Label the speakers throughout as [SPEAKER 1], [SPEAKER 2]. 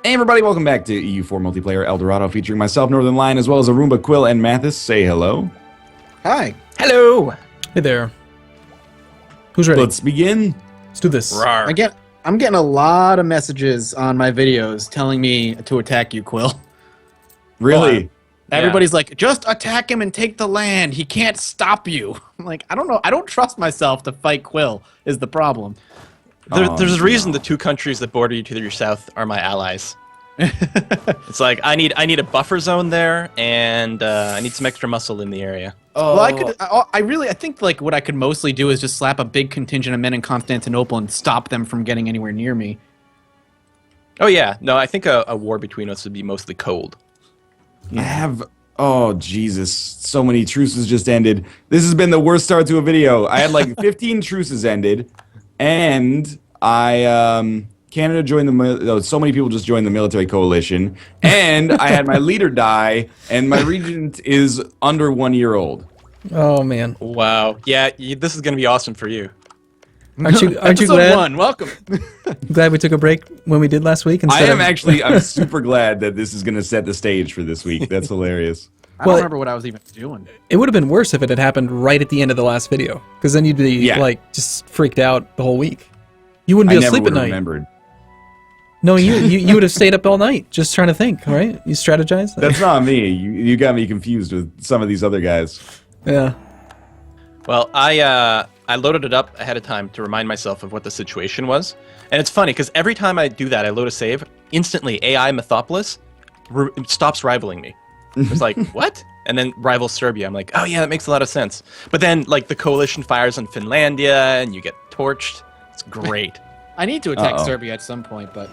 [SPEAKER 1] Hey everybody, welcome back to EU4 Multiplayer El Dorado, featuring myself, Northern Lion, as well as Arumba, Quill, and Mathis. Say hello.
[SPEAKER 2] Hi.
[SPEAKER 3] Hello.
[SPEAKER 4] Hey there. Who's ready?
[SPEAKER 1] Let's begin.
[SPEAKER 4] Let's do this.
[SPEAKER 3] Rawr.
[SPEAKER 2] I'm getting a lot of messages on my videos telling me to attack you, Quill.
[SPEAKER 1] Really?
[SPEAKER 2] Everybody's like, just attack him and take the land. He can't stop you. I'm like, I don't know. I don't trust myself to fight Quill is the problem.
[SPEAKER 3] There's a reason the two countries that border you to your south are my allies. It's like I need a buffer zone there, and I need some extra muscle in the area.
[SPEAKER 2] Well, I think like what I could mostly do is just slap a big contingent of men in Constantinople and stop them from getting anywhere near me.
[SPEAKER 3] Oh yeah, no, I think a war between us would be mostly cold.
[SPEAKER 1] I have... Oh, Jesus. So many truces just ended. This has been the worst start to a video. I had like 15 truces ended, and Canada joined so many people just joined the military coalition, and I had my leader die, and my regent is under 1 year old.
[SPEAKER 4] Oh man.
[SPEAKER 3] Wow. Yeah, this is gonna be awesome for you.
[SPEAKER 4] Aren't you
[SPEAKER 2] Episode
[SPEAKER 4] glad?
[SPEAKER 2] 1, welcome.
[SPEAKER 4] Glad we took a break when we did last week.
[SPEAKER 1] I'm super glad that this is going to set the stage for this week. That's hilarious.
[SPEAKER 2] I don't remember what I was even doing.
[SPEAKER 4] It would have been worse if it had happened right at the end of the last video, because then you'd be like just freaked out the whole week. You wouldn't be asleep at night.
[SPEAKER 1] Remembered.
[SPEAKER 4] No, you would have stayed up all night just trying to think, right? You strategize.
[SPEAKER 1] That's not me. You got me confused with some of these other guys.
[SPEAKER 4] Yeah.
[SPEAKER 3] Well, I loaded it up ahead of time to remind myself of what the situation was, and it's funny because every time I do that, I load a save, instantly AI Mythopolis stops rivaling me. It's like, what? And then rivals Serbia. I'm like, oh yeah, that makes a lot of sense. But then, like, the coalition fires on Finlandia, and you get torched. It's great.
[SPEAKER 2] I need to attack Serbia at some point, but...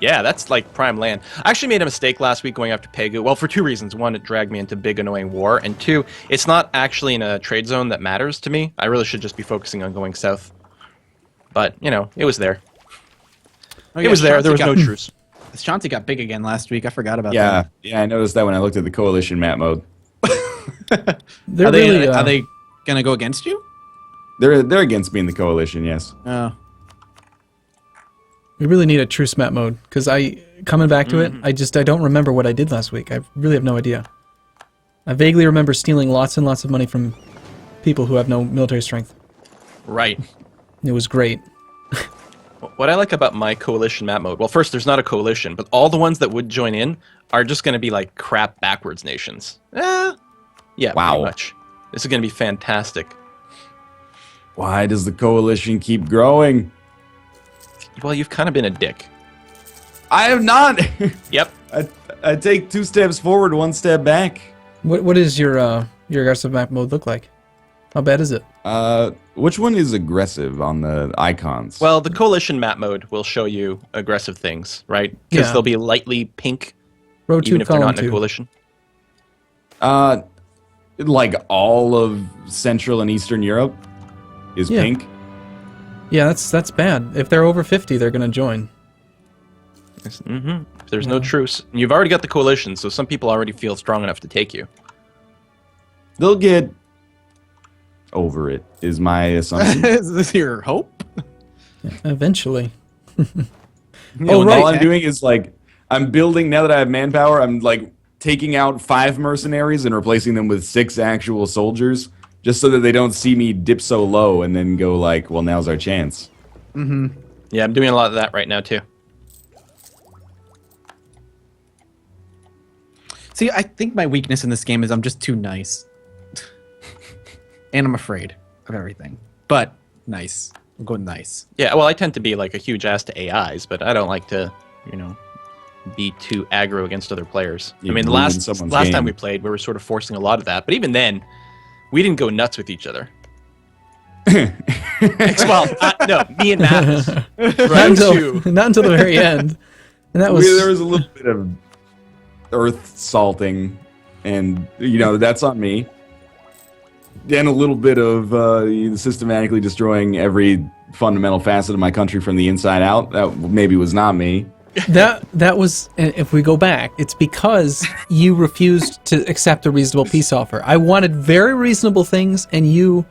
[SPEAKER 3] Yeah, that's like prime land. I actually made a mistake last week going after Pegu. Well, for two reasons. One, it dragged me into big, annoying war. And two, it's not actually in a trade zone that matters to me. I really should just be focusing on going south. But, you know, it was there. It was there. There was no truce.
[SPEAKER 2] Shanti got big again last week. I forgot about
[SPEAKER 1] Yeah,
[SPEAKER 2] that.
[SPEAKER 1] yeah, I noticed that when I looked at the coalition map mode.
[SPEAKER 2] Are they going to go against you?
[SPEAKER 1] They're against me in the coalition, yes.
[SPEAKER 2] Oh.
[SPEAKER 4] We really need a truce map mode, because coming back to it, I don't remember what I did last week. I really have no idea. I vaguely remember stealing lots and lots of money from people who have no military strength.
[SPEAKER 3] Right.
[SPEAKER 4] It was great.
[SPEAKER 3] What I like about my coalition map mode, well, first, there's not a coalition, but all the ones that would join in are just going to be like crap backwards nations. Yeah,
[SPEAKER 1] wow.
[SPEAKER 3] Pretty much. This is going to be fantastic.
[SPEAKER 1] Why does the coalition keep growing?
[SPEAKER 3] Well, you've kind of been a dick.
[SPEAKER 1] I have not.
[SPEAKER 3] Yep.
[SPEAKER 1] I take 2 steps forward, 1 step back.
[SPEAKER 4] What is your aggressive map mode look like? How bad is it?
[SPEAKER 1] Which one is aggressive on the icons?
[SPEAKER 3] Well, the coalition map mode will show you aggressive things, right? Because they'll be lightly pink,
[SPEAKER 4] Row 2,
[SPEAKER 3] even if they're
[SPEAKER 4] column
[SPEAKER 3] not in a
[SPEAKER 4] 2.
[SPEAKER 3] coalition.
[SPEAKER 1] Like all of Central and Eastern Europe is pink.
[SPEAKER 4] Yeah, that's bad. If they're over 50, they're going to join.
[SPEAKER 3] Mm-hmm. There's no truce. And you've already got the coalition, so some people already feel strong enough to take you.
[SPEAKER 1] They'll get over it, is my assumption.
[SPEAKER 2] Is this your hope?
[SPEAKER 4] Eventually.
[SPEAKER 1] All I'm doing is like, I'm building, now that I have manpower, I'm like taking out 5 mercenaries and replacing them with 6 actual soldiers, just so that they don't see me dip so low and then go like, well, now's our chance.
[SPEAKER 2] Mm-hmm.
[SPEAKER 3] Yeah, I'm doing a lot of that right now, too.
[SPEAKER 2] See, I think my weakness in this game is I'm just too nice. And I'm afraid of everything. But nice. I'm going nice.
[SPEAKER 3] Yeah, well, I tend to be like a huge ass to AIs, but I don't like to, you know, be too aggro against other players.
[SPEAKER 1] You
[SPEAKER 3] I mean, the
[SPEAKER 1] ruin
[SPEAKER 3] last
[SPEAKER 1] someone's
[SPEAKER 3] time
[SPEAKER 1] game.
[SPEAKER 3] we played, we were sort of forcing a lot of that. But even then, we didn't go nuts with each other. Well, no, me and Mathis.
[SPEAKER 4] Not until the very end. And that was...
[SPEAKER 1] There was a little bit of earth salting, and, you know, that's on me. And a little bit of systematically destroying every fundamental facet of my country from the inside out. That maybe was not me.
[SPEAKER 4] That was, if we go back, it's because you refused to accept a reasonable peace offer. I wanted very reasonable things, and you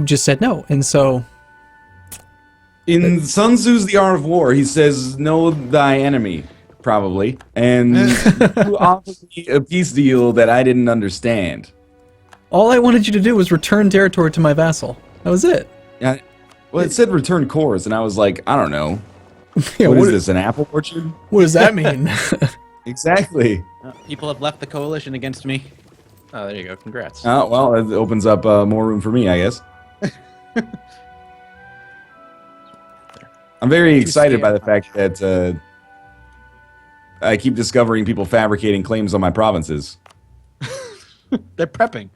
[SPEAKER 4] just said no. And so
[SPEAKER 1] In Sun Tzu's The Art of War, he says, "Know thy enemy," probably, and you offered me a peace deal that I didn't understand.
[SPEAKER 4] All I wanted you to do was return territory to my vassal. That was it.
[SPEAKER 1] Yeah, well, it said return cores, and I was like, I don't know.
[SPEAKER 4] Yeah,
[SPEAKER 1] What is this, an apple orchard?
[SPEAKER 4] What does that mean?
[SPEAKER 1] Exactly.
[SPEAKER 2] People have left the coalition against me.
[SPEAKER 3] Oh, there you go. Congrats.
[SPEAKER 1] Oh, well, it opens up more room for me, I guess. I'm very excited by the fact that I keep discovering people fabricating claims on my provinces.
[SPEAKER 2] They're prepping.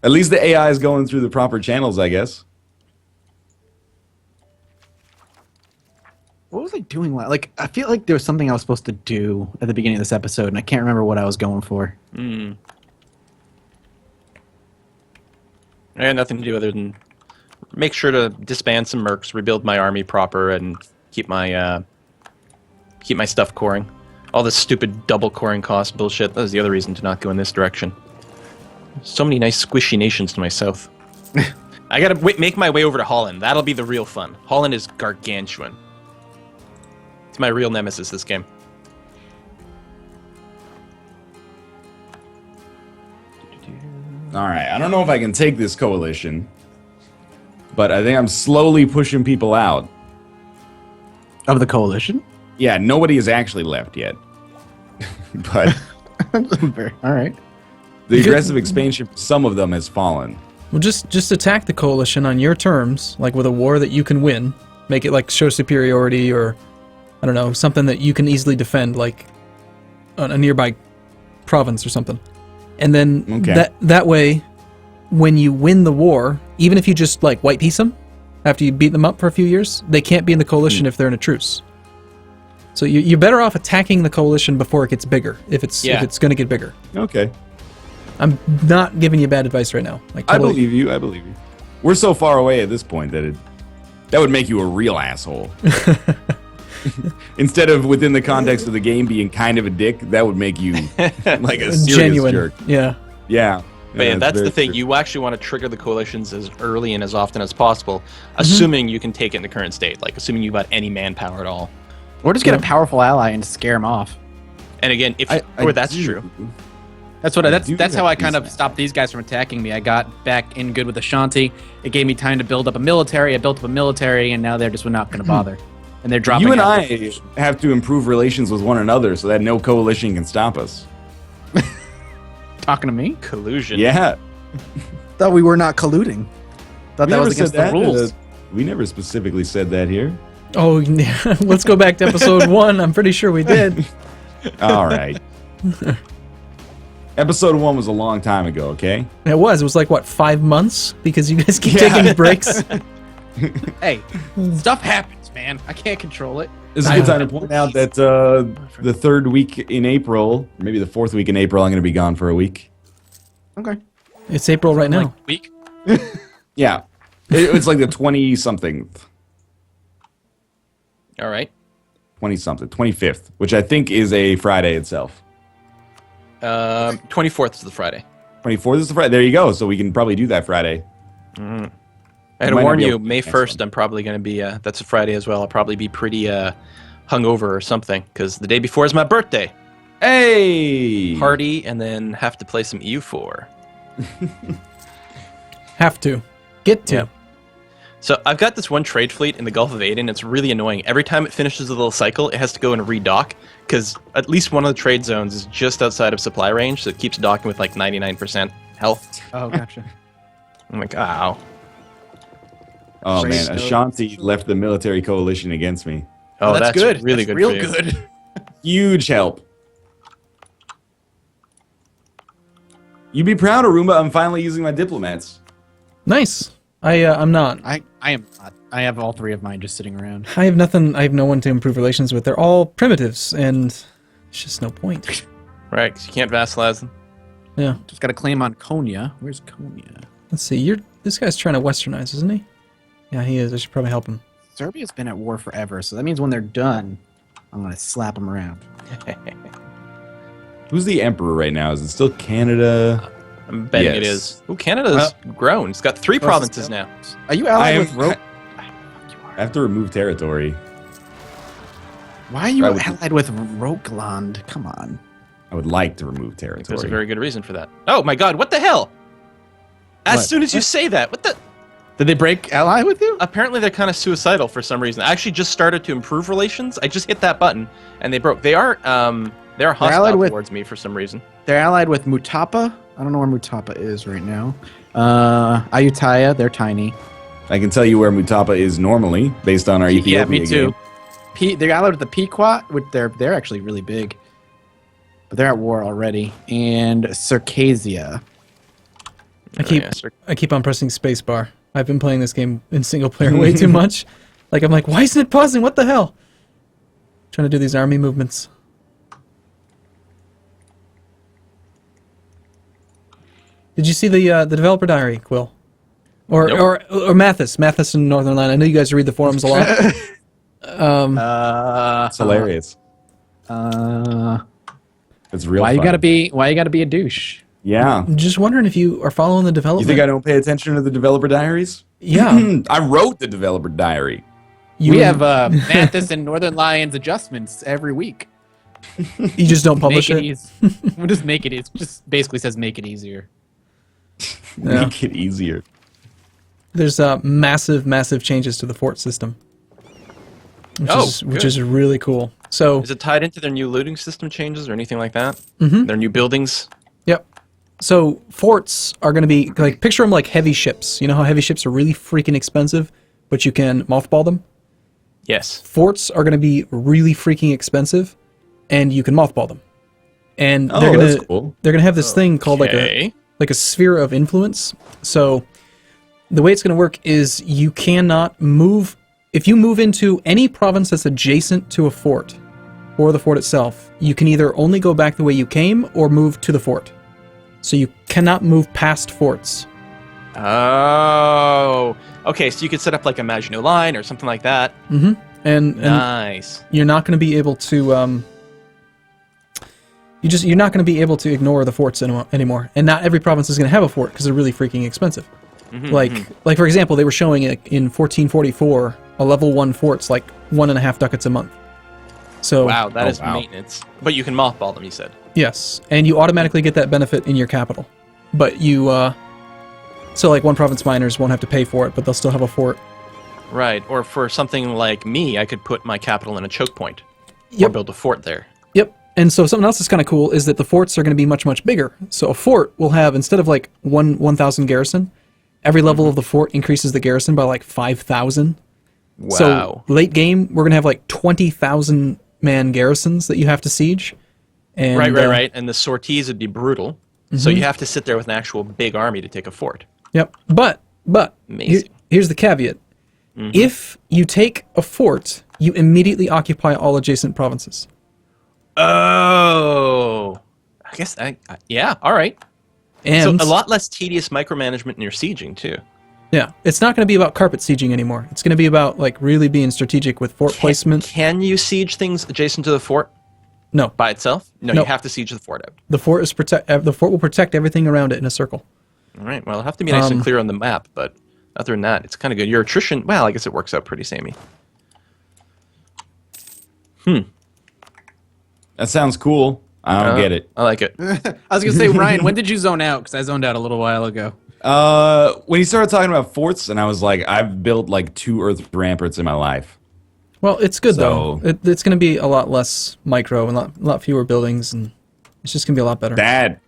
[SPEAKER 1] At least the AI is going through the proper channels, I guess.
[SPEAKER 2] What was I doing? Like, I feel like there was something I was supposed to do at the beginning of this episode, and I can't remember what I was going for.
[SPEAKER 3] I had nothing to do other than make sure to disband some mercs, rebuild my army proper, and keep my stuff coring. All this stupid double coring cost bullshit. That was the other reason to not go in this direction. So many nice squishy nations to my south. I gotta make my way over to Holland. That'll be the real fun. Holland is gargantuan. It's my real nemesis this game.
[SPEAKER 1] All right, I don't know if I can take this coalition, but I think I'm slowly pushing people out.
[SPEAKER 2] Of the coalition?
[SPEAKER 1] Yeah, nobody has actually left yet. But
[SPEAKER 2] All right.
[SPEAKER 1] the aggressive expansion for some of them has fallen.
[SPEAKER 4] Well, just attack the coalition on your terms, like with a war that you can win. Make it like show superiority, or I don't know, something that you can easily defend, like a nearby province or something. And then that way, when you win the war, even if you just like white peace them after you beat them up for a few years, they can't be in the coalition if they're in a truce. So you're better off attacking the coalition before it gets bigger, if it's going to get bigger.
[SPEAKER 1] Okay.
[SPEAKER 4] I'm not giving you bad advice right now. Like,
[SPEAKER 1] I
[SPEAKER 4] totally.
[SPEAKER 1] believe you. I believe you. We're so far away at this point that that would make you a real asshole. Instead of within the context of the game being kind of a dick, that would make you like a serious
[SPEAKER 4] Genuine.
[SPEAKER 1] jerk.
[SPEAKER 4] Yeah.
[SPEAKER 1] Yeah.
[SPEAKER 3] But yeah, that's the
[SPEAKER 1] very
[SPEAKER 3] thing.
[SPEAKER 1] true.
[SPEAKER 3] You actually want to trigger the coalitions as early and as often as possible, assuming you can take it in the current state, like assuming you've got any manpower at all.
[SPEAKER 2] Or just get a powerful ally and scare them off.
[SPEAKER 3] And again, if that's true.
[SPEAKER 2] That's
[SPEAKER 1] I
[SPEAKER 2] what.
[SPEAKER 1] do
[SPEAKER 2] That's how
[SPEAKER 1] have
[SPEAKER 2] I kind of
[SPEAKER 1] these-
[SPEAKER 2] stopped these guys from attacking me. I got back in good with Ashanti. It gave me time to build up a military. I built up a military, and now they're just not going to bother. And they're dropping.
[SPEAKER 1] You and
[SPEAKER 2] out.
[SPEAKER 1] I have to improve relations with one another so that no coalition can stop us.
[SPEAKER 2] Talking to me?
[SPEAKER 3] Collusion.
[SPEAKER 1] Yeah.
[SPEAKER 2] Thought we were not colluding. Thought that was against the rules.
[SPEAKER 1] We never specifically said that here.
[SPEAKER 4] Oh, yeah. Let's go back to episode 1. I'm pretty sure we did.
[SPEAKER 1] All right. Episode 1 was a long time ago, okay?
[SPEAKER 4] It was like, what, 5 months? Because you guys keep taking breaks.
[SPEAKER 2] Hey, stuff happens, man. I can't control it.
[SPEAKER 1] This is a good time to point out that the third week in April, maybe the fourth week in April, I'm going to be gone for a week.
[SPEAKER 2] Okay.
[SPEAKER 4] It's April right now.
[SPEAKER 2] Like, week.
[SPEAKER 1] Yeah. It's like the 20-something.
[SPEAKER 3] All right.
[SPEAKER 1] 20-something. 25th, which I think is a Friday itself.
[SPEAKER 3] 24th is the Friday.
[SPEAKER 1] 24th is the Friday. There you go. So we can probably do that Friday.
[SPEAKER 3] I had to
[SPEAKER 1] might not
[SPEAKER 3] warn
[SPEAKER 1] be
[SPEAKER 3] you,
[SPEAKER 1] able to
[SPEAKER 3] May
[SPEAKER 1] next
[SPEAKER 3] 1st,
[SPEAKER 1] one.
[SPEAKER 3] I'm probably going to be, that's a Friday as well. I'll probably be pretty hungover or something, because the day before is my birthday.
[SPEAKER 1] Hey!
[SPEAKER 3] Party, and then have to play some EU4.
[SPEAKER 4] Have to. Get to.
[SPEAKER 3] Yeah. So I've got this one trade fleet in the Gulf of Aden. It's really annoying. Every time it finishes a little cycle, it has to go and redock, because at least one of the trade zones is just outside of supply range, so it keeps docking with like 99% health.
[SPEAKER 2] Oh, gotcha.
[SPEAKER 3] I'm like, ow.
[SPEAKER 1] Oh,
[SPEAKER 2] Trade
[SPEAKER 1] man.
[SPEAKER 2] zone.
[SPEAKER 1] Ashanti left the military coalition against me.
[SPEAKER 3] Oh,
[SPEAKER 2] that's
[SPEAKER 3] good.
[SPEAKER 2] good.
[SPEAKER 3] Really
[SPEAKER 2] That's
[SPEAKER 3] good.
[SPEAKER 2] real
[SPEAKER 3] for you.
[SPEAKER 2] good.
[SPEAKER 1] Huge help. You'd be proud, Arumba. I'm finally using my diplomats.
[SPEAKER 4] Nice. I'm not.
[SPEAKER 2] I am not. I have all 3 of mine just sitting around.
[SPEAKER 4] I have nothing. I have no one to improve relations with. They're all primitives, and it's just no point.
[SPEAKER 3] Right, because you can't vassalize them.
[SPEAKER 4] Yeah.
[SPEAKER 2] Just got a claim on Konya. Where's Konya?
[SPEAKER 4] Let's see. This guy's trying to westernize, isn't he? Yeah, he is. I should probably help him.
[SPEAKER 2] Serbia's been at war forever, so that means when they're done, I'm going to slap them around.
[SPEAKER 1] Who's the emperor right now? Is it still Canada?
[SPEAKER 3] I'm betting it
[SPEAKER 1] Yes.
[SPEAKER 3] is. Ooh, Canada's grown. It's got 3 provinces now.
[SPEAKER 2] Are you allied
[SPEAKER 1] I
[SPEAKER 2] with
[SPEAKER 1] am-
[SPEAKER 2] Rope?
[SPEAKER 1] I have to remove territory.
[SPEAKER 2] Why are you
[SPEAKER 1] Right, with-
[SPEAKER 2] allied with Rokeland? Come on.
[SPEAKER 1] I would like to remove
[SPEAKER 3] There's a
[SPEAKER 1] territory.
[SPEAKER 3] very good reason for that. Oh my god, what the hell? As
[SPEAKER 2] What?
[SPEAKER 3] soon as you say that, what the?
[SPEAKER 2] Did they break ally with you?
[SPEAKER 3] Apparently they're kind of suicidal for some reason. I actually just started to improve relations. I just hit that button and they broke. They're hostile
[SPEAKER 2] allied with-
[SPEAKER 3] towards me for some reason.
[SPEAKER 2] They're allied with Mutapa. I don't know where Mutapa is right now. Ayutthaya, they're tiny.
[SPEAKER 1] I can tell you where Mutapa is normally, based on our Ethiopia
[SPEAKER 2] Yeah, me too.
[SPEAKER 1] game.
[SPEAKER 2] They're allied with the Pequot, which they're actually really big. But they're at war already. And Circassia.
[SPEAKER 4] I keep on pressing spacebar. I've been playing this game in single player way too much. Like I'm like, why isn't it pausing? What the hell? Trying to do these army movements. Did you see the developer diary, Quill? Or
[SPEAKER 3] Nope.
[SPEAKER 4] or Mathis in Northern Line? I know you guys read the forums a lot.
[SPEAKER 1] It's hilarious. It's real
[SPEAKER 2] Why
[SPEAKER 1] fun.
[SPEAKER 2] you gotta be a douche?
[SPEAKER 1] Yeah.
[SPEAKER 4] Just wondering if you are following the
[SPEAKER 1] You
[SPEAKER 4] development.
[SPEAKER 1] think I don't pay attention to the developer diaries?
[SPEAKER 4] Yeah.
[SPEAKER 1] I wrote the developer diary.
[SPEAKER 2] We have Mathis and Northern Lions adjustments every week.
[SPEAKER 4] You just don't publish
[SPEAKER 2] Make
[SPEAKER 4] it.
[SPEAKER 2] it easy. We'll just make it. It just basically says make it easier.
[SPEAKER 4] Yeah.
[SPEAKER 1] Make it easier.
[SPEAKER 4] There's massive changes to the fort system, which
[SPEAKER 3] good.
[SPEAKER 4] is really cool. So
[SPEAKER 3] Is it tied into their new looting system changes or anything like that? Mm-hmm. Their new buildings?
[SPEAKER 4] yep. So forts are going to be like, picture them like heavy ships. You know how heavy ships are really freaking expensive, but you can mothball them?
[SPEAKER 3] Yes.
[SPEAKER 4] Forts are going to be really freaking expensive, and you can mothball them. And
[SPEAKER 1] Oh,
[SPEAKER 4] they're going
[SPEAKER 1] that's
[SPEAKER 4] to
[SPEAKER 1] cool.
[SPEAKER 4] they're going to have this thing called
[SPEAKER 3] Okay.
[SPEAKER 4] like a sphere of influence. So the way it's going to work is you cannot move. If you move into any province that's adjacent to a fort or the fort itself, you can either only go back the way you came or move to the fort. So you cannot move past forts.
[SPEAKER 3] Oh. Okay, so you could set up like a Maginot Line or something like that.
[SPEAKER 4] And
[SPEAKER 3] Nice.
[SPEAKER 4] you're not going to be able to you're not going to be able to ignore the forts anymore. And not every province is going to have a fort because they're really freaking expensive. Like for example, they were showing it in 1444, a level 1 fort's like 1.5 ducats a month. So
[SPEAKER 3] Wow, that is
[SPEAKER 1] wow.
[SPEAKER 3] maintenance. But you can mothball them, you said.
[SPEAKER 4] yes, and you automatically get that benefit in your capital. But you so like one province miners won't have to pay for it, but they'll still have a fort.
[SPEAKER 3] Right. Or for something like me, I could put my capital in a choke point. Or
[SPEAKER 4] Yep.
[SPEAKER 3] build a fort there.
[SPEAKER 4] Yep. And so something else that's kind of cool is that the forts are going to be much bigger. So a fort will have, instead of like 1,000 garrison, every level of the fort increases the garrison by like 5,000.
[SPEAKER 3] Wow.
[SPEAKER 4] So late game, we're going to have like 20,000 man garrisons that you have to siege. And,
[SPEAKER 3] Right. And the sorties would be brutal. So you have to sit there with an actual big army to take a fort.
[SPEAKER 4] Yep. But
[SPEAKER 3] Amazing.
[SPEAKER 4] here's the caveat. If you take a fort, you immediately occupy all adjacent provinces.
[SPEAKER 3] Oh. I guess, yeah, all right.
[SPEAKER 4] And
[SPEAKER 3] So a lot less tedious micromanagement in your sieging, too.
[SPEAKER 4] yeah, it's not going to be about carpet sieging anymore. It's going to be about like really being strategic with fort placement.
[SPEAKER 3] Can you siege things adjacent to the fort
[SPEAKER 4] No,
[SPEAKER 3] by itself? No,
[SPEAKER 4] No.
[SPEAKER 3] you have to siege the fort out.
[SPEAKER 4] the fort will protect everything around it in a circle.
[SPEAKER 3] All right, well, it'll have to be nice and clear on the map, but other than that, it's kind of good. Your attrition, well, I guess it works out pretty samey.
[SPEAKER 1] That sounds cool. I don't get it.
[SPEAKER 3] I like it.
[SPEAKER 2] I was gonna say, Ryan, when did you zone out? Because I zoned out a little while ago.
[SPEAKER 1] When he started talking about forts, and I was like, I've built like 2 earth ramparts in my life.
[SPEAKER 4] Well, it's good
[SPEAKER 1] So-
[SPEAKER 4] though. It's going to be a lot less micro and a lot fewer buildings, and it's just going to be a lot better.
[SPEAKER 1] Dad,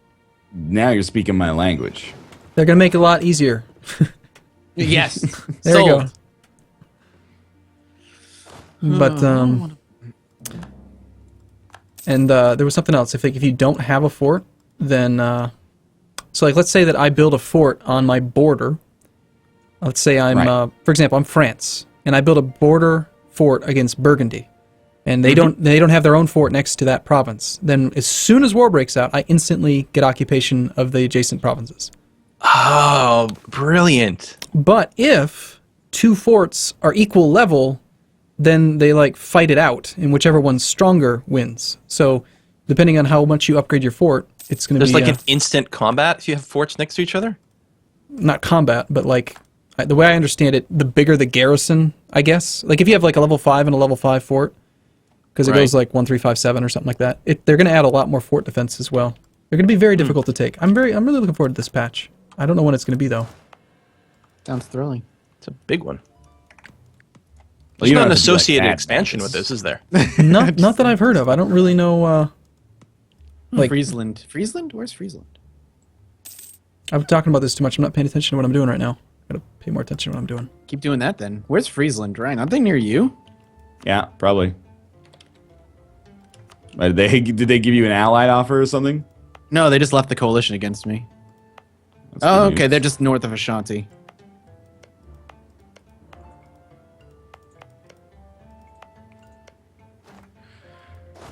[SPEAKER 1] now you're speaking my language.
[SPEAKER 4] They're going to make it a lot easier.
[SPEAKER 2] Yes.
[SPEAKER 4] There you go.
[SPEAKER 2] Sold.
[SPEAKER 4] But and there was something else. If you don't have a fort, then so like let's say that I build a fort on my border. Let's say I'm
[SPEAKER 1] Right.
[SPEAKER 4] for example, I'm France, and I build a border fort against Burgundy, and they don't have their own fort next to that province. Then as soon as war breaks out, I instantly get occupation of the adjacent provinces.
[SPEAKER 3] Oh, brilliant.
[SPEAKER 4] But if 2 forts are equal level, then they like fight it out, and whichever one's stronger wins. So depending on how much you upgrade your fort, it's going to
[SPEAKER 3] There's
[SPEAKER 4] be
[SPEAKER 3] like an instant combat if you have forts next to each other?
[SPEAKER 4] not combat, but like The way I understand it, the bigger the garrison, I guess. Like if you have like a level 5 and a level 5 fort, because it
[SPEAKER 3] Right.
[SPEAKER 4] goes like 1, 3, 5, 7 or something like that. They're going to add a lot more fort defense as well. They're going to be very difficult to take. I'm really looking forward to this patch. I don't know when it's going to be though.
[SPEAKER 2] Sounds thrilling.
[SPEAKER 3] It's a big one.
[SPEAKER 1] Well,
[SPEAKER 3] There's
[SPEAKER 1] you don't
[SPEAKER 3] not an
[SPEAKER 1] have to be like
[SPEAKER 3] associated
[SPEAKER 1] that,
[SPEAKER 3] expansion
[SPEAKER 1] but
[SPEAKER 3] with this, is there?
[SPEAKER 4] Not that I've heard of. I don't really know. Like-
[SPEAKER 2] Friesland. Friesland? Where's Friesland?
[SPEAKER 4] I'm talking about this too much. I'm not paying attention to what I'm doing right now. Gotta pay more attention to what I'm doing.
[SPEAKER 2] Keep doing that then. Where's Friesland? Right? Aren't they near you?
[SPEAKER 1] Yeah, probably. Did they give you an allied offer or something?
[SPEAKER 2] No, they just left the coalition against me.
[SPEAKER 1] That's
[SPEAKER 2] Oh,
[SPEAKER 1] good
[SPEAKER 2] okay.
[SPEAKER 1] news.
[SPEAKER 2] They're just north of Ashanti.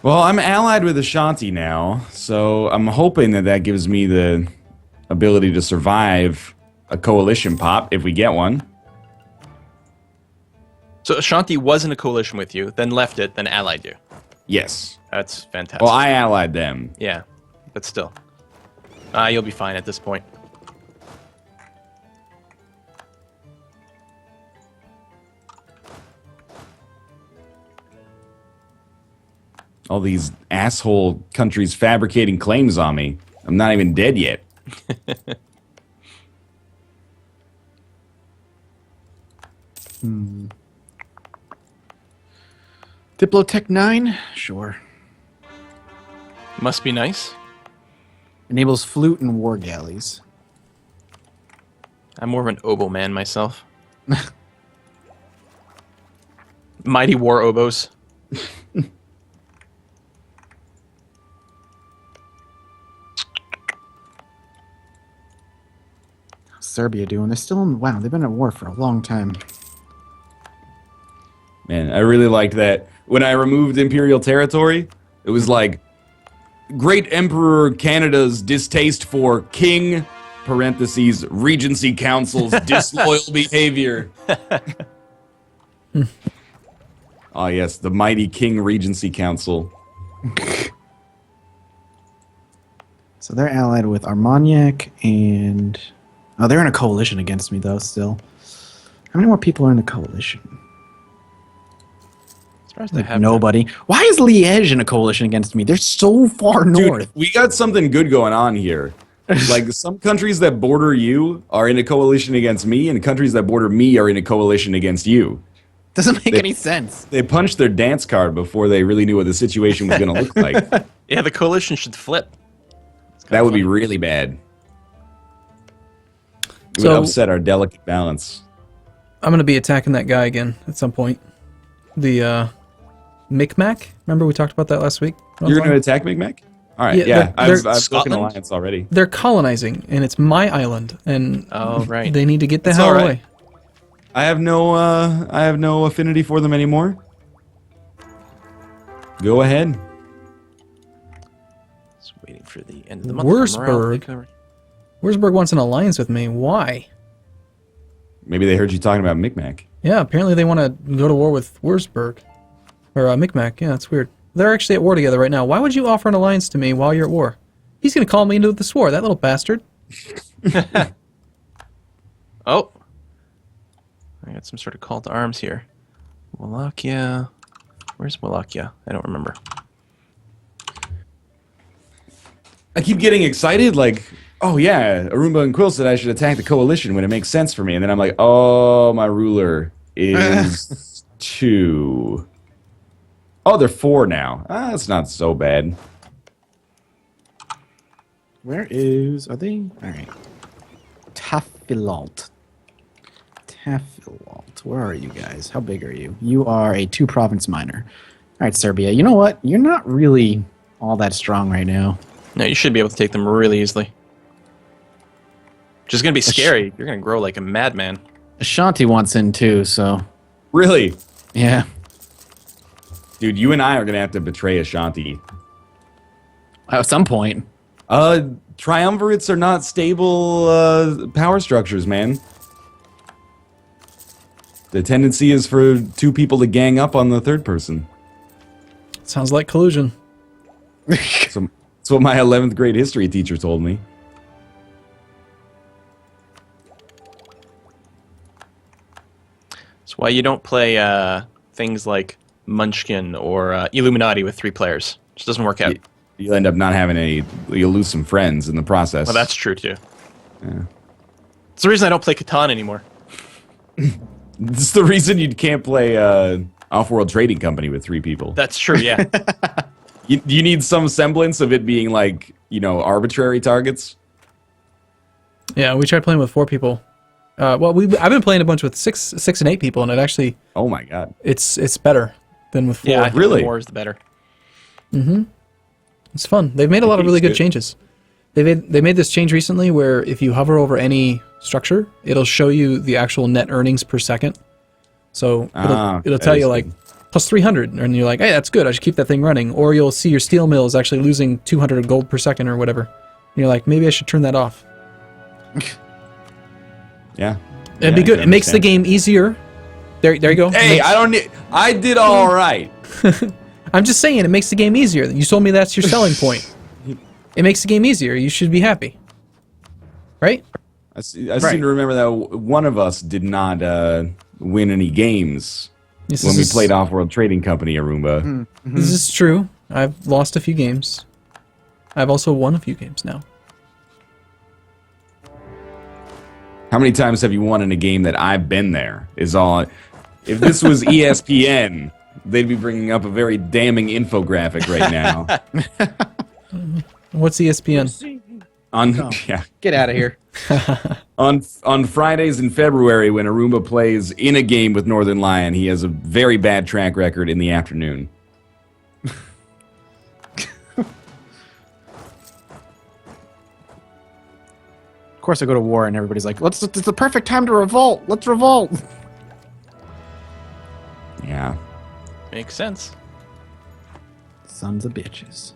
[SPEAKER 1] Well, I'm allied with Ashanti now, so I'm hoping that gives me the ability to survive a coalition pop if we get one.
[SPEAKER 3] So Ashanti was in a coalition with you, then left it, then allied you.
[SPEAKER 1] Yes.
[SPEAKER 3] That's fantastic.
[SPEAKER 1] Well, I allied them.
[SPEAKER 3] Yeah, but still. You'll be fine at this point.
[SPEAKER 1] All these asshole countries fabricating claims on me. I'm not even dead yet.
[SPEAKER 2] Diplotech 9? Sure.
[SPEAKER 3] Must be nice.
[SPEAKER 2] Enables flute and war galleys.
[SPEAKER 3] I'm more of an oboe man myself. Mighty war oboes.
[SPEAKER 2] How's Serbia doing? They're still in. Wow, they've been at war for a long time.
[SPEAKER 1] Man, I really liked that. When I removed Imperial territory, it was like, Great Emperor Canada's distaste for King, parentheses, Regency Council's disloyal behavior. Oh yes, the mighty King Regency Council.
[SPEAKER 2] So they're allied with Armagnac and... Oh, they're in a coalition against me, though, still. How many more people are in the coalition?
[SPEAKER 3] Surprised they
[SPEAKER 2] Like
[SPEAKER 3] have
[SPEAKER 2] nobody. Why is Liège in a coalition against me? They're so far north.
[SPEAKER 1] Dude, we got something good going on here. Like, some countries that border you are in a coalition against me, and countries that border me are in a coalition against you.
[SPEAKER 2] Doesn't make any sense.
[SPEAKER 1] They punched their dance card before they really knew what the situation was going to look like.
[SPEAKER 3] Yeah, the coalition should flip.
[SPEAKER 1] That would be really bad. It would
[SPEAKER 4] So-
[SPEAKER 1] upset our delicate balance.
[SPEAKER 4] I'm gonna be attacking that guy again at some point. The Micmac. Remember we talked about that last week?
[SPEAKER 1] You're going to attack Micmac? All right,
[SPEAKER 4] Yeah,
[SPEAKER 1] yeah.
[SPEAKER 4] they're
[SPEAKER 1] I've broken
[SPEAKER 3] Scotland?
[SPEAKER 1] alliance already.
[SPEAKER 4] They're colonizing, and it's my island, and
[SPEAKER 3] Oh, right.
[SPEAKER 4] they need to get the
[SPEAKER 1] That's
[SPEAKER 4] hell
[SPEAKER 1] all right.
[SPEAKER 4] away.
[SPEAKER 1] I have no affinity for them anymore. Go ahead.
[SPEAKER 3] Just waiting for the end of the month. for morale
[SPEAKER 4] Wurzburg.
[SPEAKER 3] recovery.
[SPEAKER 4] Wurzburg wants an alliance with me. Why?
[SPEAKER 1] Maybe they heard you talking about Micmac.
[SPEAKER 4] Yeah, apparently they want to go to war with Wurzburg. Or Micmac. Yeah, that's weird. They're actually at war together right now. Why would you offer an alliance to me while you're at war? He's going to call me into this war, that little bastard.
[SPEAKER 3] Oh. I got some sort of call to arms here. Wallachia. Where's Wallachia? I don't remember.
[SPEAKER 1] I keep getting excited, like, oh yeah, Arumba and Quill said I should attack the coalition when it makes sense for me. And then I'm like, oh, my ruler is 2. Oh, they're 4 now. Ah, that's not so bad.
[SPEAKER 2] Where is... Are they... Alright. Tafilalt. Tafilalt. Where are you guys? How big are you? You are a 2-province minor. Alright, Serbia. You know what? You're not really all that strong right now.
[SPEAKER 3] No, you should be able to take them really easily. Which is going to be scary. You're going to grow like a madman.
[SPEAKER 2] Ashanti wants in too, so...
[SPEAKER 1] Really?
[SPEAKER 2] Yeah.
[SPEAKER 1] Dude, you and I are going to have to betray Ashanti.
[SPEAKER 2] At some point.
[SPEAKER 1] Triumvirates are not stable power structures, man. The tendency is for 2 people to gang up on the third person.
[SPEAKER 4] Sounds like collusion.
[SPEAKER 1] So, that's what my 11th grade history teacher told me.
[SPEAKER 3] That's why you don't play things like Munchkin or Illuminati with 3 players. It just doesn't work out.
[SPEAKER 1] You'll end up not having any. You'll lose some friends in the process.
[SPEAKER 3] Well, that's true too. Yeah. It's the reason I don't play Catan anymore.
[SPEAKER 1] This is the reason you can't play Off-World Trading Company with 3 people.
[SPEAKER 3] That's true, yeah.
[SPEAKER 1] You need some semblance of it being like, arbitrary targets.
[SPEAKER 4] Yeah, we tried playing with 4 people. I've been playing a bunch with six and 8 people, and it actually
[SPEAKER 1] Oh my god.
[SPEAKER 4] it's better than with 4.
[SPEAKER 3] Yeah, I think
[SPEAKER 1] Really?
[SPEAKER 3] the more is the better.
[SPEAKER 4] It's fun. They've made a lot of really good changes. They made this change recently where if you hover over any structure, it'll show you the actual net earnings per second. So it'll tell you like plus 300, and you're like, hey, that's good. I should keep that thing running. Or you'll see your steel mill is actually losing 200 gold per second or whatever. And you're like, maybe I should turn that off.
[SPEAKER 1] Yeah.
[SPEAKER 4] It'd be good. It makes the game easier. There you go.
[SPEAKER 1] Hey, I did all right.
[SPEAKER 4] I'm just saying, it makes the game easier. You told me that's your selling point. It makes the game easier. You should be happy. Right?
[SPEAKER 1] I seem to remember that one of us did not win any games when we played Off-World Trading Company Arumba.
[SPEAKER 4] This is true. I've lost a few games. I've also won a few games now.
[SPEAKER 1] How many times have you won in a game that I've been there? Is all. If this was ESPN, they'd be bringing up a very damning infographic right now.
[SPEAKER 4] What's ESPN?
[SPEAKER 2] Get out of here.
[SPEAKER 1] On Fridays in February, when Arumba plays in a game with Northern Lion, he has a very bad track record in the afternoon.
[SPEAKER 2] Of course, I go to war, and everybody's like, it's the perfect time to revolt. Let's revolt.
[SPEAKER 1] Yeah.
[SPEAKER 3] Makes sense.
[SPEAKER 2] Sons of bitches.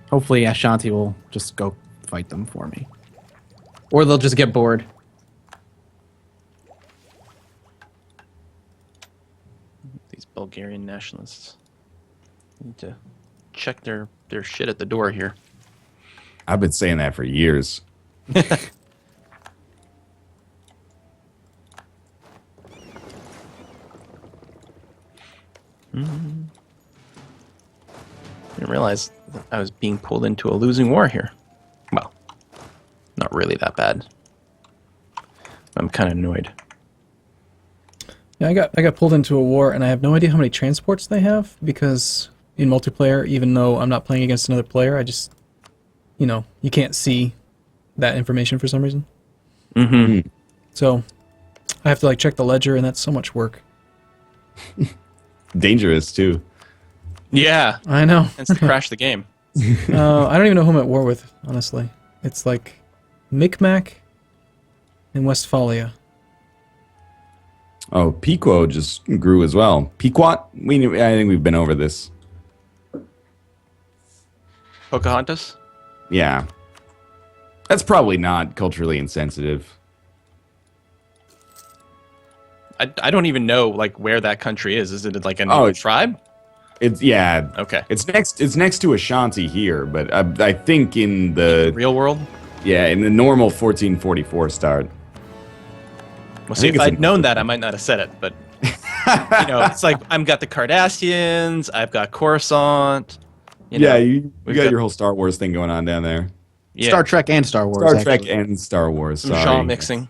[SPEAKER 2] Hopefully, Ashanti will just go fight them for me. Or they'll just get bored.
[SPEAKER 3] These Bulgarian nationalists need to check their shit at the door here.
[SPEAKER 1] I've been saying that for years.
[SPEAKER 3] Didn't realize that I was being pulled into a losing war here. Well, not really that bad. I'm kind of annoyed.
[SPEAKER 4] Yeah, I got pulled into a war, and I have no idea how many transports they have, because in multiplayer, even though I'm not playing against another player, I just, you can't see that information for some reason.
[SPEAKER 3] Mm-hmm.
[SPEAKER 4] So I have to check the ledger, and that's so much work.
[SPEAKER 1] Dangerous too.
[SPEAKER 3] Yeah.
[SPEAKER 4] I know.
[SPEAKER 3] And to crash the game.
[SPEAKER 4] I don't even know who I'm at war with, honestly. It's like Micmac and Westphalia.
[SPEAKER 1] Oh, Pequot just grew as well. Pequot? I think we've been over this.
[SPEAKER 3] Pocahontas?
[SPEAKER 1] Yeah. That's probably not culturally insensitive.
[SPEAKER 3] I don't even know where that country is. Is it like a native tribe?
[SPEAKER 1] It's
[SPEAKER 3] Okay.
[SPEAKER 1] It's next to Ashanti here, but I think in the
[SPEAKER 3] real world.
[SPEAKER 1] Yeah, in the normal 1444 start.
[SPEAKER 3] Well, see, if I'd known that, I might not have said it. But it's like I've got the Cardassians, I've got Coruscant.
[SPEAKER 1] You got your whole Star Wars thing going on down there.
[SPEAKER 2] Yeah. Star Trek and Star Wars.
[SPEAKER 1] Star Trek and Star Wars. Sorry.
[SPEAKER 3] Shaw mixing,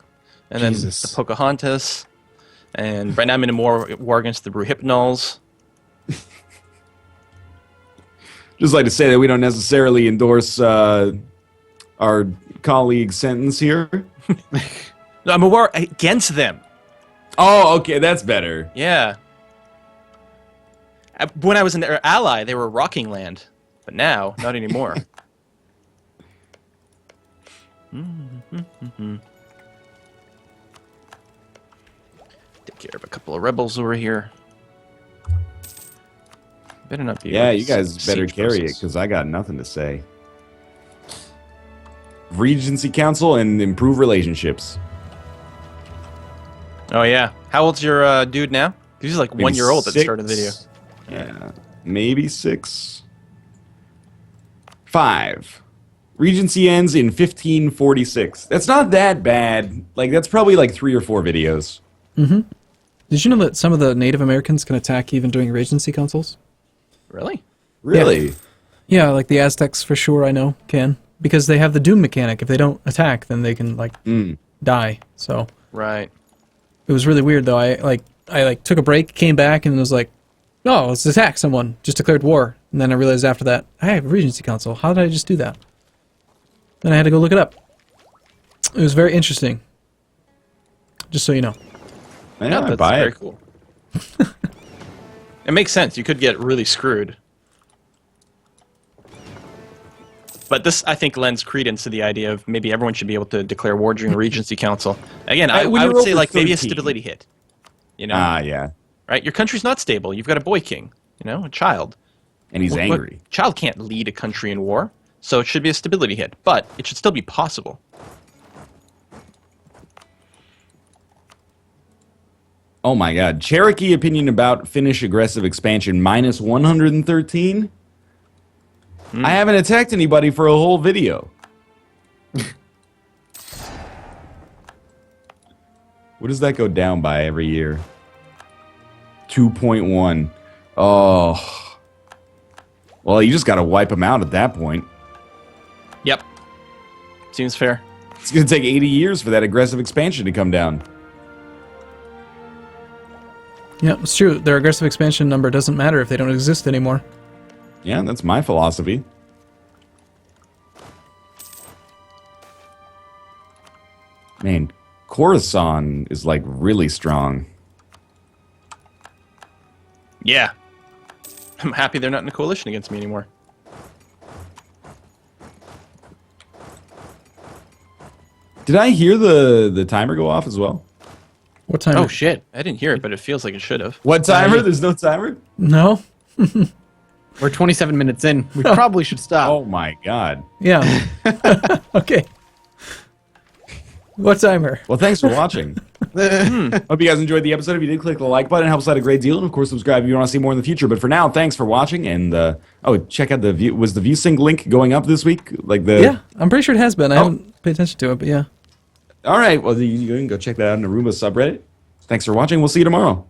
[SPEAKER 3] and then the Pocahontas. And right now I'm in a war against the Bruhypnals.
[SPEAKER 1] Just like to say that we don't necessarily endorse our colleague's sentence here.
[SPEAKER 3] No, I'm a war against them.
[SPEAKER 1] Oh, okay, that's better.
[SPEAKER 3] Yeah. When I was in their ally, they were rocking land. But now, not anymore. Take care of a couple of rebels over here. Better not be.
[SPEAKER 1] Yeah, you guys better carry it, because I got nothing to say. Regency Council and improve relationships.
[SPEAKER 3] Oh, yeah. How old's your dude now? He's like
[SPEAKER 1] Maybe
[SPEAKER 3] 1 year old at the
[SPEAKER 1] 6.
[SPEAKER 3] start of the video.
[SPEAKER 1] Yeah, maybe 6. 5. Regency ends in 1546. That's not that bad. That's probably 3 or 4 videos.
[SPEAKER 4] Mm-hmm. Did you know that some of the Native Americans can attack even during Regency councils?
[SPEAKER 3] Really?
[SPEAKER 1] Really?
[SPEAKER 4] Yeah, like the Aztecs for sure I know can. Because they have the doom mechanic. If they don't attack, then they can die. So
[SPEAKER 3] Right.
[SPEAKER 4] it was really weird though. I took a break, came back, and was like, "Oh, let's attack someone." Just declared war, and then I realized after that I have a Regency Council. How did I just do that? Then I had to go look it up. It was very interesting. Just so you know.
[SPEAKER 1] Yeah, I
[SPEAKER 3] that's
[SPEAKER 1] buy
[SPEAKER 3] very
[SPEAKER 1] it.
[SPEAKER 3] cool. It makes sense. You could get really screwed. But this, I think, lends credence to the idea of maybe everyone should be able to declare war during Regency Council. Again, I
[SPEAKER 1] When
[SPEAKER 3] would
[SPEAKER 1] you're
[SPEAKER 3] say
[SPEAKER 1] over
[SPEAKER 3] like maybe a
[SPEAKER 1] 13.
[SPEAKER 3] stability hit. You know,
[SPEAKER 1] Ah, yeah.
[SPEAKER 3] right? Your country's not stable. You've got a boy king. You know, a child.
[SPEAKER 1] And he's angry.
[SPEAKER 3] Child can't lead a country in war, so it should be a stability hit. But it should still be possible.
[SPEAKER 1] Oh my god. Cherokee opinion about Finnish aggressive expansion minus 113? I haven't attacked anybody for a whole video. What does that go down by every year? 2.1. Oh. Well, you just gotta wipe them out at that point.
[SPEAKER 3] Yep. Seems fair.
[SPEAKER 1] It's gonna take 80 years for that aggressive expansion to come down.
[SPEAKER 4] Yeah, it's true. Their aggressive expansion number doesn't matter if they don't exist anymore.
[SPEAKER 1] Yeah, that's my philosophy. Man, Coruscant is like really strong.
[SPEAKER 3] Yeah. I'm happy they're not in a coalition against me anymore.
[SPEAKER 1] Did I hear the timer go off as well?
[SPEAKER 4] What time?
[SPEAKER 3] Oh shit! I didn't hear it, but it feels like it should have.
[SPEAKER 1] What timer? There's no timer?
[SPEAKER 4] No?
[SPEAKER 2] We're 27 minutes in. We probably should stop.
[SPEAKER 1] Oh my god.
[SPEAKER 4] Yeah. Okay. What timer?
[SPEAKER 1] Well, thanks for watching. Hope you guys enjoyed the episode. If you did, click the like button. It helps out a great deal. And of course, subscribe if you want to see more in the future. But for now, thanks for watching. And check out the view. Was the ViewSync link going up this week? Like the
[SPEAKER 4] Yeah, I'm pretty sure it has been. I haven't paid attention to it, but yeah.
[SPEAKER 1] All right. Well, you can go check that out on the Arumba subreddit. Thanks for watching. We'll see you tomorrow.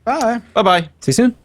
[SPEAKER 2] Bye.
[SPEAKER 3] Bye bye.
[SPEAKER 4] See you soon.